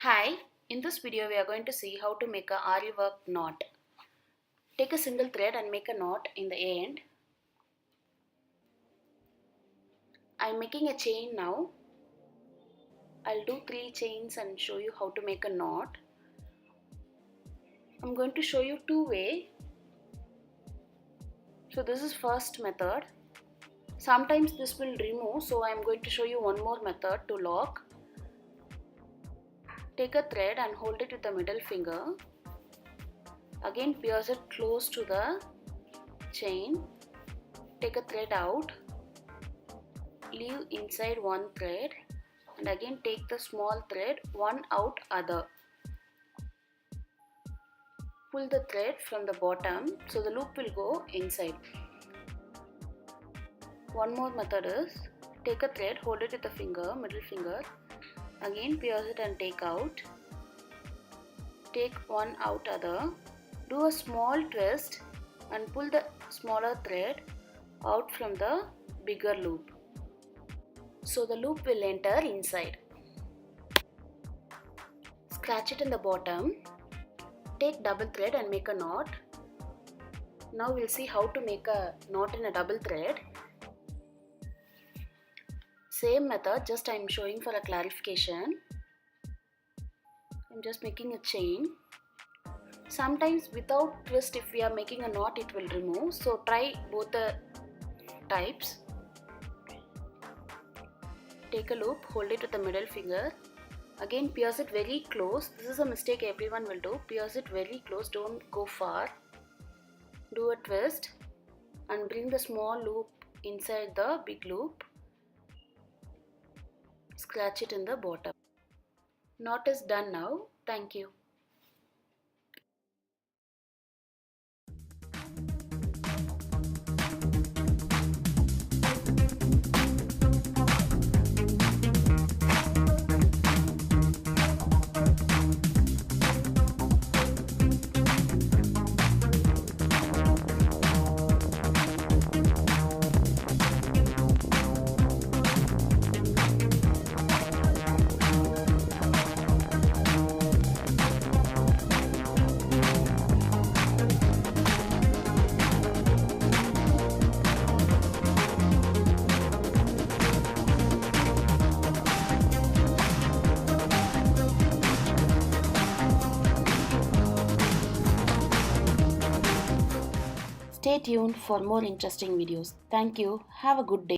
Hi, in this video we are going to see how to make a Aari work knot. Take a single thread and make a knot in the end. I am making a chain now. I'll do 3 chains and show you how to make a knot. I'm going to show you 2 ways. So this is first method. Sometimes this will remove, so I am going to show you one more method to lock. Take a thread and hold it with the middle finger. Again pierce it close to the chain. Take a thread out. Leave inside one thread and again take the small thread, one out other. Pull the thread from the bottom so the loop will go inside. One more method is take a thread, hold it with the finger, middle finger. Again pierce it and take out. Take one out other. Do a small twist and pull the smaller thread out from the bigger loop. So the loop will enter inside. Scratch it in the bottom. Take double thread and make a knot. Now we'll see how to make a knot in a double thread. Same method, just I am showing for a clarification. I'm just making a chain. Sometimes without twist, if we are making a knot, it will remove. So try both the types. Take a loop, hold it with the middle finger. Again pierce it very close. This is a mistake everyone will do. Pierce it very close, don't go far. Do a twist and bring the small loop inside the big loop. Scratch it in the bottom. Knot is done now. Thank you. Stay tuned for more interesting videos. Thank you. Have a good day.